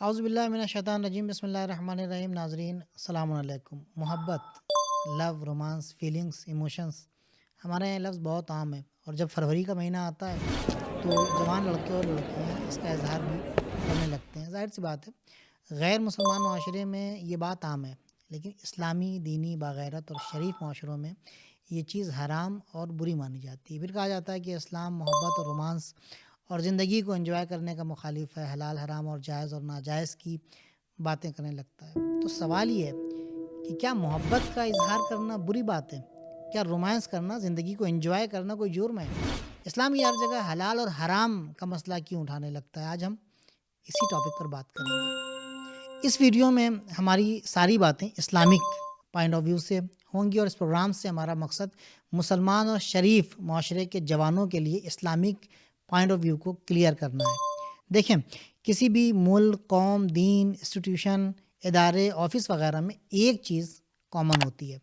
اعوذ باللہ من الشیطان الرجیم بسم اللہ الرحمن الرحیم ناظرین السلام علیکم۔ محبت، لو، رومانس، فیلنگس، ایموشنس ہمارے یہاں لفظ بہت عام ہے، اور جب فروری کا مہینہ آتا ہے تو جوان لڑکے اور لڑکیاں اس کا اظہار بھی کرنے لگتے ہیں۔ ظاہر سی بات ہے، غیر مسلمان معاشرے میں یہ بات عام ہے، لیکن اسلامی، دینی، باغیرت اور شریف معاشروں میں یہ چیز حرام اور بری مانی جاتی ہے۔ پھر کہا جاتا ہے کہ اسلام محبت اور رومانس اور زندگی کو انجوائے کرنے کا مخالف ہے، حلال حرام اور جائز اور ناجائز کی باتیں کرنے لگتا ہے۔ تو سوال یہ ہے کہ کیا محبت کا اظہار کرنا بری بات ہے؟ کیا رومانس کرنا، زندگی کو انجوائے کرنا کوئی جرم ہے؟ اسلام کی ہر جگہ حلال اور حرام کا مسئلہ کیوں اٹھانے لگتا ہے؟ آج ہم اسی ٹاپک پر بات کریں گے۔ اس ویڈیو میں ہماری ساری باتیں اسلامک پوائنٹ آف ویو سے ہوں گی، اور اس پروگرام سے ہمارا مقصد مسلمان اور شریف معاشرے کے جوانوں کے لیے اسلامک پوائنٹ آف ویو کو کلیئر کرنا ہے۔ دیکھیں، کسی بھی ملک، قوم، دین، انسٹیٹیوشن، ادارے، آفس وغیرہ میں ایک چیز کامن ہوتی ہے،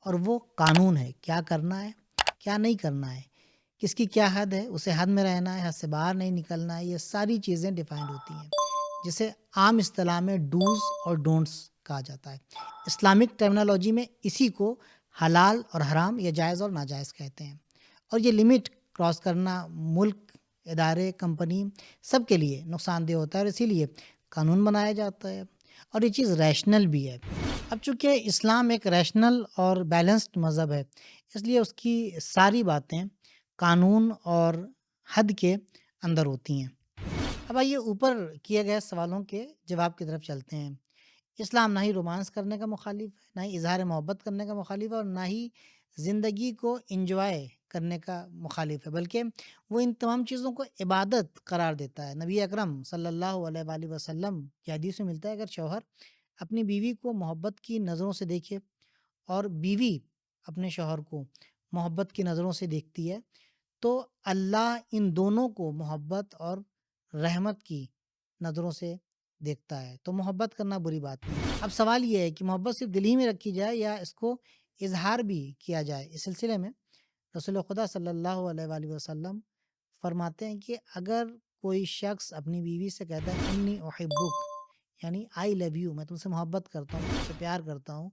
اور وہ قانون ہے۔ کیا کرنا ہے، کیا نہیں کرنا ہے، کس کی کیا حد ہے، اسے حد میں رہنا ہے، حد سے باہر نہیں نکلنا ہے، یہ ساری چیزیں ڈیفائنڈ ہوتی ہیں، جسے عام اصطلاح میں ڈوز اور ڈونٹس کہا جاتا ہے۔ اسلامک ٹرمنالوجی میں اسی کو حلال اور حرام یا جائز اور ناجائز کہتے ہیں، اور یہ لمٹ کراس کرنا ملک، ادارے، کمپنی سب کے لیے نقصان دہ ہوتا ہے، اور اسی لیے قانون بنایا جاتا ہے، اور یہ چیز ریشنل بھی ہے۔ اب چونکہ اسلام ایک ریشنل اور بیلنسڈ مذہب ہے، اس لیے اس کی ساری باتیں قانون اور حد کے اندر ہوتی ہیں۔ اب آئیے اوپر کیے گئے سوالوں کے جواب کی طرف چلتے ہیں۔ اسلام نہ ہی رومانس کرنے کا مخالف ہے، نہ ہی اظہار محبت کرنے کا مخالف ہے، اور نہ ہی زندگی کو انجوائے کرنے کا مخالف ہے، بلکہ وہ ان تمام چیزوں کو عبادت قرار دیتا ہے۔ نبی اکرم صلی اللہ علیہ وآلہ وسلم کی حدیث میں ملتا ہے، اگر شوہر اپنی بیوی کو محبت کی نظروں سے دیکھے اور بیوی اپنے شوہر کو محبت کی نظروں سے دیکھتی ہے، تو اللہ ان دونوں کو محبت اور رحمت کی نظروں سے دیکھتا ہے۔ تو محبت کرنا بری بات نہیں۔ اب سوال یہ ہے کہ محبت صرف دل ہی میں رکھی جائے یا اس کو اظہار بھی کیا جائے؟ اس سلسلے میں رسول خدا صلی اللہ علیہ وآلہ وسلم فرماتے ہیں کہ اگر کوئی شخص اپنی بیوی سے کہتا ہے انی احبک، یعنی آئی لو یو، میں تم سے محبت کرتا ہوں، تم سے پیار کرتا ہوں،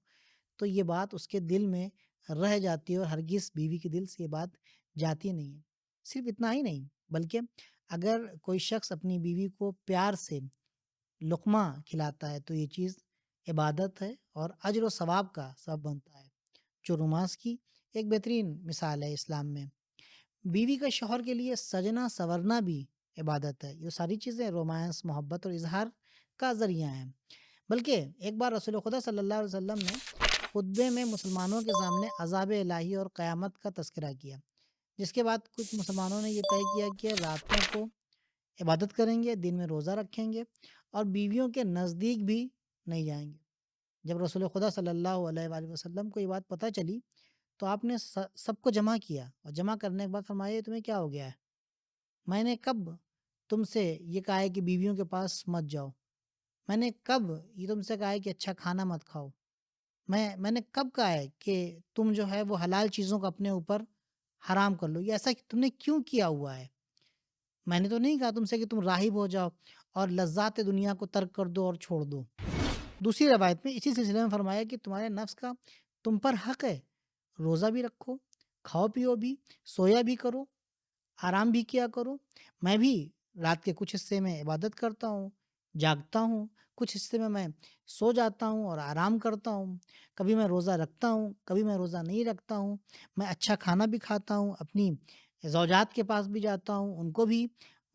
تو یہ بات اس کے دل میں رہ جاتی ہے، اور ہرگز بیوی کے دل سے یہ بات جاتی نہیں ہے۔ صرف اتنا ہی نہیں، بلکہ اگر کوئی شخص اپنی بیوی کو پیار سے لقمہ کھلاتا ہے تو یہ چیز عبادت ہے اور اجر و ثواب کا سبب بنتا ہے، جو رومانس کی ایک بہترین مثال ہے۔ اسلام میں بیوی کا شوہر کے لیے سجنا سورنا بھی عبادت ہے۔ یہ ساری چیزیں رومانس، محبت اور اظہار کا ذریعہ ہیں۔ بلکہ ایک بار رسول خدا صلی اللہ علیہ وسلم نے خطبے میں مسلمانوں کے سامنے عذاب الہی اور قیامت کا تذکرہ کیا، جس کے بعد کچھ مسلمانوں نے یہ طے کیا کہ راتوں کو عبادت کریں گے، دن میں روزہ رکھیں گے، اور بیویوں کے نزدیک بھی نہیں جائیں گے۔ جب رسول خدا صلی اللہ علیہ وآلہ وسلم کو یہ بات پتہ چلی تو آپ نے سب کو جمع کیا، اور جمع کرنے کے بعد فرمایا یہ تمہیں کیا ہو گیا ہے؟ میں نے کب تم سے یہ کہا ہے کہ بیویوں کے پاس مت جاؤ؟ میں نے کب یہ تم سے کہا ہے کہ اچھا کھانا مت کھاؤ؟ میں نے کب کہا ہے کہ تم جو ہے وہ حلال چیزوں کو اپنے اوپر حرام کر لو؟ یہ ایسا تم نے کیوں کیا ہوا ہے؟ میں نے تو نہیں کہا تم سے کہ تم راہب ہو جاؤ اور لذات دنیا کو ترک کر دو اور چھوڑ دو۔ دوسری روایت میں اسی سلسلے میں فرمایا کہ تمہارے نفس کا تم پر حق ہے، روزہ بھی رکھو، کھاؤ پیو بھی، سویا بھی کرو، آرام بھی کیا کرو۔ میں بھی رات کے کچھ حصے میں عبادت کرتا ہوں، جاگتا ہوں، کچھ حصے میں سو جاتا ہوں اور آرام کرتا ہوں۔ کبھی میں روزہ رکھتا ہوں، کبھی میں روزہ نہیں رکھتا ہوں۔ میں اچھا کھانا بھی کھاتا ہوں، اپنی زوجات کے پاس بھی جاتا ہوں، ان کو بھی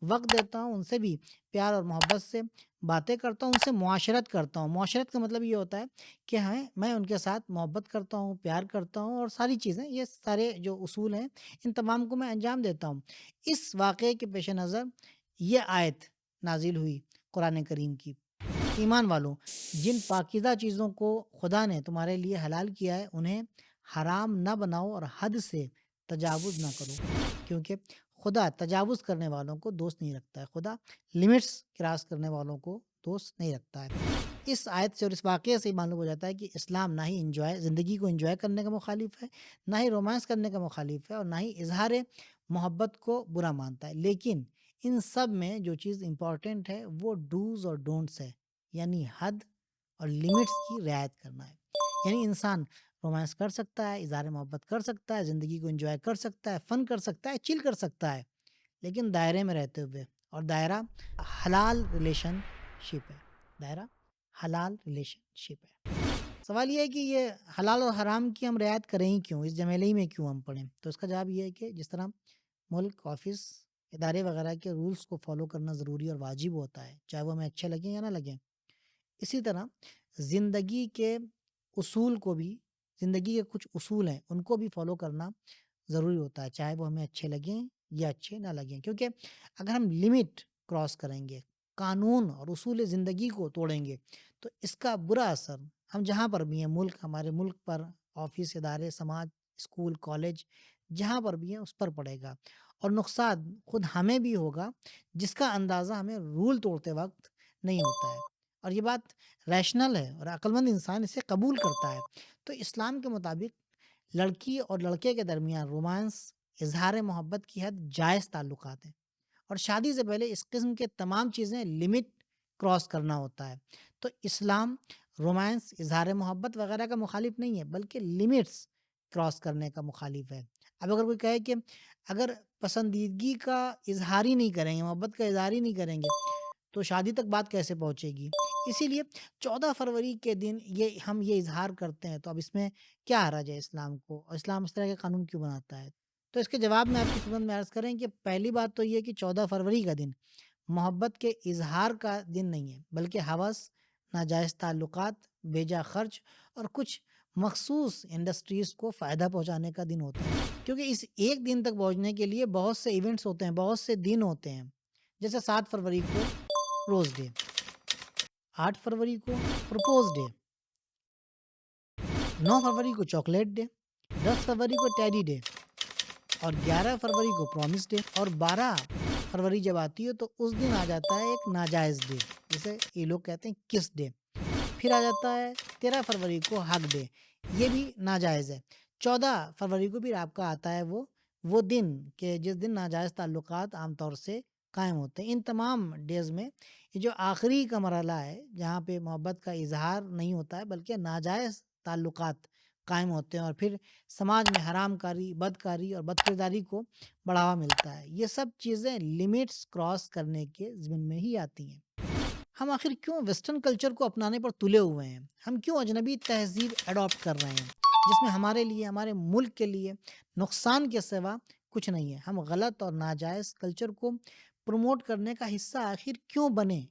وقت دیتا ہوں، ان سے بھی پیار اور محبت سے باتیں کرتا ہوں، ان سے معاشرت کرتا ہوں۔ معاشرت کا مطلب یہ ہوتا ہے کہ میں ان کے ساتھ محبت کرتا ہوں، پیار کرتا ہوں، اور ساری چیزیں، یہ سارے جو اصول ہیں ان تمام کو میں انجام دیتا ہوں۔ اس واقعے کے پیش نظر یہ آیت نازل ہوئی قرآن کریم کی: ایمان والوں، جن پاکیزہ چیزوں کو خدا نے تمہارے لیے حلال کیا ہے انہیں حرام نہ بناؤ اور حد سے تجاوز نہ کرو، کیونکہ خدا تجاوز کرنے والوں کو دوست نہیں رکھتا ہے، خدا لمٹس کراس کرنے والوں کو دوست نہیں رکھتا ہے۔ اس آیت سے اور اس واقعے سے معلوم ہو جاتا ہے کہ اسلام نہ ہی زندگی کو انجوائے کرنے کا مخالف ہے، نہ ہی رومانس کرنے کا مخالف ہے، اور نہ ہی اظہار محبت کو برا مانتا ہے۔ لیکن ان سب میں جو چیز امپورٹنٹ ہے وہ ڈوز اور ڈونٹس ہے۔ یعنی حد اور لیمٹس کی رعایت کرنا ہے. یعنی انسان رومانس کر سکتا ہے، اظہار محبت کر سکتا ہے، زندگی کو انجوائے کر سکتا ہے، فن کر سکتا ہے، چل کر سکتا ہے، لیکن دائرے میں رہتے ہوئے. اور دائرہ حلال ریلیشن شپ ہے. دائرہ حلال ریلیشن شپ ہے. سوال یہ ہے کہ یہ حلال اور حرام کی ہم رعایت کریں ہی کیوں، اس جمیلے ہی میں کیوں ہم پڑھیں؟ تو اس کا جواب یہ ہے کہ جس طرح ملک، آفس، ادارے وغیرہ کے رولز کو فالو کرنا ضروری اور واجب ہوتا ہے، چاہے وہ ہمیں اچھے لگیں یا نہ لگیں، اسی طرح زندگی کے اصول کو بھی، زندگی کے کچھ اصول ہیں ان کو بھی فالو کرنا ضروری ہوتا ہے، چاہے وہ ہمیں اچھے لگیں یا اچھے نہ لگیں. کیونکہ اگر ہم لمٹ کراس کریں گے، قانون اور اصول زندگی کو توڑیں گے، تو اس کا برا اثر ہم جہاں پر بھی ہیں، ملک، ہمارے ملک پر، آفس، ادارے، سماج، اسکول، کالج، جہاں پر بھی ہیں اس پر پڑے گا. اور نقصان خود ہمیں بھی ہوگا، جس کا اندازہ ہمیں رول توڑتے وقت نہیں ہوتا ہے. اور یہ بات ریشنل ہے اور عقل مند انسان اسے قبول کرتا ہے. تو اسلام کے مطابق لڑکی اور لڑکے کے درمیان رومانس، اظہار محبت کی حد جائز تعلقات ہیں، اور شادی سے پہلے اس قسم کے تمام چیزیں لمٹ کراس کرنا ہوتا ہے. تو اسلام رومانس، اظہار محبت وغیرہ کا مخالف نہیں ہے، بلکہ لمٹس کراس کرنے کا مخالف ہے. اب اگر کوئی کہے کہ اگر پسندیدگی کا اظہار ہی نہیں کریں گے، محبت کا اظہار ہی نہیں کریں گے، تو شادی تک بات کیسے پہنچے گی؟ اسی لیے 14 فروری کے دن ہم یہ اظہار کرتے ہیں، تو اب اس میں کیا حرج ہے اسلام کو، اور اسلام اس طرح کے قانون کیوں بناتا ہے؟ تو اس کے جواب میں آپ کی خدمت میں عرض کریں کہ پہلی بات تو یہ کہ 14 فروری کا دن محبت کے اظہار کا دن نہیں ہے، بلکہ ہوس، ناجائز تعلقات، بیجا خرچ اور کچھ مخصوص انڈسٹریز کو فائدہ پہنچانے کا دن ہوتا ہے. کیونکہ اس ایک دن تک پہنچنے کے لیے بہت سے ایونٹس ہوتے ہیں، بہت سے دن ہوتے ہیں. جیسے 7 فروری کو روز ڈے، 8 فروری کو پرپوز ڈے، 9 فروری کو چاکلیٹ ڈے، 10 فروری کو ٹیڈی ڈے، اور 11 فروری کو پرومس ڈے، اور 12 فروری جب آتی ہے تو اس دن آ جاتا ہے ایک ناجائز ڈے، جسے یہ لوگ کہتے ہیں کس ڈے. پھر آ جاتا ہے 13 فروری کو ہگ ڈے، یہ بھی ناجائز ہے. 14 فروری کو بھی آپ کا آتا ہے وہ دن کہ جس دن ناجائز تعلقات عام طور سے قائم ہوتے ہیں. ان تمام ڈیز میں یہ جو آخری کا مرحلہ ہے جہاں پہ محبت کا اظہار نہیں ہوتا ہے بلکہ ناجائز تعلقات قائم ہوتے ہیں، اور پھر سماج میں حرام کاری، بدکاری اور بد کرداری کو بڑھاوا ملتا ہے، یہ سب چیزیں لمٹس کراس کرنے کے ضمن میں ہی آتی ہیں. ہم آخر کیوں ویسٹرن کلچر کو اپنانے پر تلے ہوئے ہیں؟ ہم کیوں اجنبی تہذیب اڈاپٹ کر رہے ہیں جس میں ہمارے لیے، ہمارے ملک کے لیے نقصان کے سوا کچھ نہیں ہے؟ ہم غلط اور ناجائز کلچر کو پروموٹ کرنے کا حصہ آخر کیوں بنے؟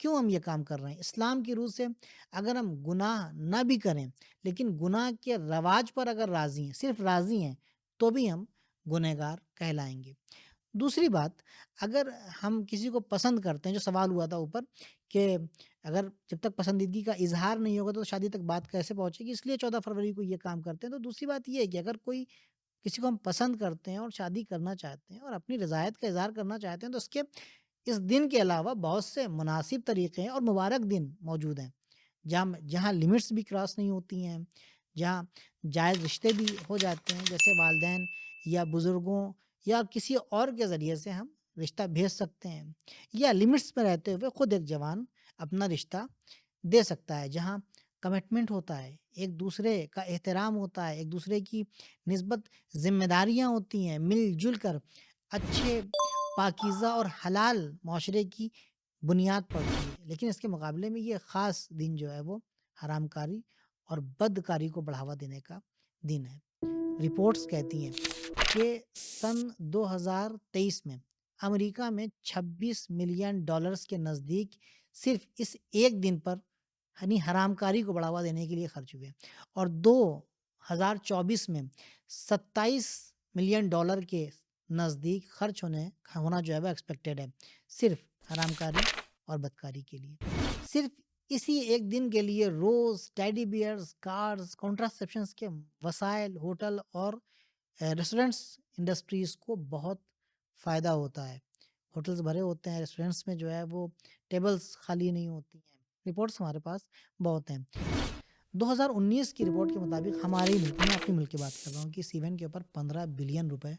کیوں ہم یہ کام کر رہے ہیں؟ اسلام کی روح سے اگر ہم گناہ نہ بھی کریں لیکن گناہ کے رواج پر اگر راضی ہیں، صرف راضی ہیں، تو بھی ہم گنہگار کہلائیں گے. دوسری بات، اگر ہم کسی کو پسند کرتے ہیں، جو سوال ہوا تھا اوپر کہ اگر جب تک پسندیدگی کا اظہار نہیں ہوگا تو شادی تک بات کیسے پہنچے گی، اس لیے 14 فروری کو یہ کام کرتے ہیں. تو دوسری بات یہ ہے کہ اگر کوئی کسی کو ہم پسند کرتے ہیں اور شادی کرنا چاہتے ہیں اور اپنی رضایت کا اظہار کرنا چاہتے ہیں، تو اس دن کے علاوہ بہت سے مناسب طریقے ہیں اور مبارک دن موجود ہیں جہاں لمٹس بھی کراس نہیں ہوتی ہیں، جہاں جائز رشتے بھی ہو جاتے ہیں، جیسے والدین یا بزرگوں یا کسی اور کے ذریعے سے ہم رشتہ بھیج سکتے ہیں، یا لمٹس میں رہتے ہوئے خود ایک جوان اپنا رشتہ دے سکتا ہے، جہاں کمٹمنٹ ہوتا ہے، ایک دوسرے کا احترام ہوتا ہے، ایک دوسرے کی نسبت ذمہ داریاں ہوتی ہیں، مل جل کر اچھے، پاکیزہ اور حلال معاشرے کی بنیاد پڑتی ہے. لیکن اس کے مقابلے میں یہ خاص دن جو ہے وہ حرام کاری اور بدکاری کو بڑھاوا دینے کا دن ہے. رپورٹس کہتی ہیں کہ سن 2023 میں امریکہ میں $26 ملین کے نزدیک صرف اس ایک دن پر یعنی حرام کاری کو بڑھاوا دینے کے لیے خرچ ہوئے، اور 2024 میں $27 ملین کے نزدیک خرچ ہونا جو ہے وہ ایکسپیکٹڈ ہے، صرف حرام کاری اور بدکاری کے لیے. صرف اسی ایک دن کے لیے روز، ٹیڈی بیئرز، کارز، کانٹراسیپشنز کے وسائل، ہوٹل اور ریسٹورنٹس انڈسٹریز کو بہت فائدہ ہوتا ہے. ہوٹلز بھرے ہوتے ہیں، ریسٹورنٹس میں جو ہے وہ ٹیبلز خالی نہیں ہوتی ہیں. رپورٹس ہمارے پاس بہت ہیں. 2019 کی رپورٹ کے مطابق ہمارے ہی ملک میں، اپنے ملک کی بات کر رہا ہوں، کہ اس ایونٹ کے اوپر 15 بلین روپے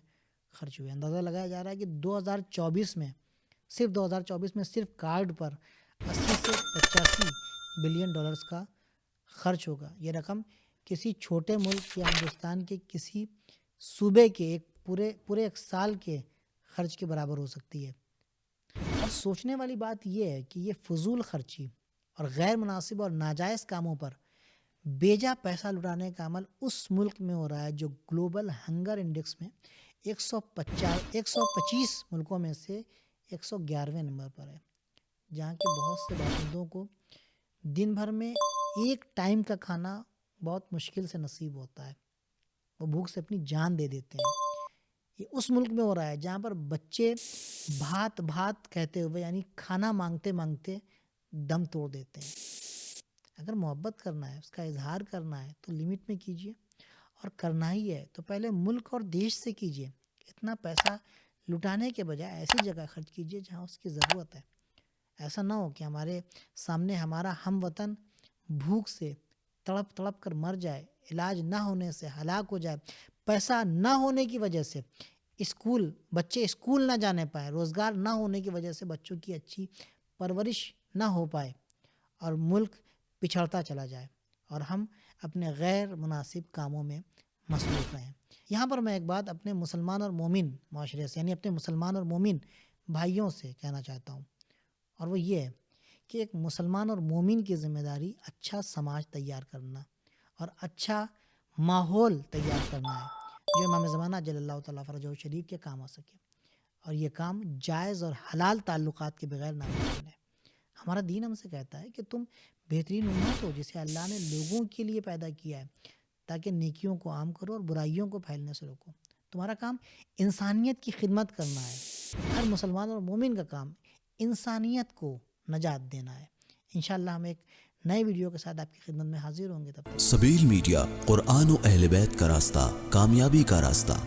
خرچ ہوئے. اندازہ لگایا جا رہا ہے کہ 2024 میں صرف کارڈ پر 80 سے 85 بلین ڈالرز کا خرچ ہوگا۔ یہ رقم کسی چھوٹے ملک یا ہندوستان کے کسی صوبے کے ایک پورے ایک سال کے خرچ کے برابر ہو سکتی ہے۔ اور سوچنے والی بات یہ ہے کہ یہ فضول خرچی اور غیر مناسب اور ناجائز کاموں پر بیجا پیسہ لٹانے کا عمل اس ملک میں ہو رہا ہے جو گلوبل ہنگر انڈیکس میں 125 ملکوں میں سے 111ویں نمبر پر ہے، جہاں کے بہت سے باشندوں کو دن بھر میں ایک ٹائم کا کھانا بہت مشکل سے نصیب ہوتا ہے۔ وہ بھوک سے اپنی جان دے دیتے ہیں۔ یہ اس ملک میں ہو رہا ہے جہاں پر بچے بھات بھات کہتے ہوئے یعنی کھانا مانگتے مانگتے دم توڑ دیتے ہیں۔ اگر محبت کرنا ہے، اس کا اظہار کرنا ہے تو لمٹ میں کیجیے، اور کرنا ہی ہے تو پہلے ملک اور دیش سے کیجیے۔ اتنا پیسہ لٹانے کے بجائے ایسی جگہ خرچ کیجیے جہاں اس کی ضرورت ہے۔ ایسا نہ ہو کہ ہمارے سامنے ہمارا ہم وطن بھوک سے تڑپ تڑپ کر مر جائے، علاج نہ ہونے سے ہلاک ہو جائے، پیسہ نہ ہونے کی وجہ سے بچے اسکول نہ جانے پائے، روزگار نہ ہونے کی وجہ سے بچوں کی اچھی پرورش نہ ہو پائے، اور ملک پچھڑتا چلا جائے اور ہم اپنے غیر مناسب کاموں میں مصروف رہیں۔ یہاں پر میں ایک بات اپنے مسلمان اور مومن معاشرے سے یعنی اپنے مسلمان اور مومن بھائیوں سے کہنا چاہتا ہوں، اور وہ یہ ہے کہ ایک مسلمان اور مومن کی ذمہ داری اچھا سماج تیار کرنا اور اچھا ماحول تیار کرنا ہے جو امام زمانہ جل اللہ تعالیٰ فرجہ شریف کے کام آ سکے، اور یہ کام جائز اور حلال تعلقات کے بغیر ناممکن ہے۔ ہمارا دین ہم سے کہتا ہے کہ تم بہترین امت ہو جسے اللہ نے لوگوں کے لیے پیدا کیا ہے تاکہ نیکیوں کو عام کرو اور برائیوں کو پھیلنے سے روکو۔ تمہارا کام انسانیت کی خدمت کرنا ہے۔ ہر مسلمان اور مومن کا کام انسانیت کو نجات دینا ہے۔ انشاءاللہ ہم ایک نئے ویڈیو کے ساتھ آپ کی خدمت میں حاضر ہوں گے۔ تب تک سبیل میڈیا، قرآن و اہل بیت کا راستہ، کامیابی کا راستہ۔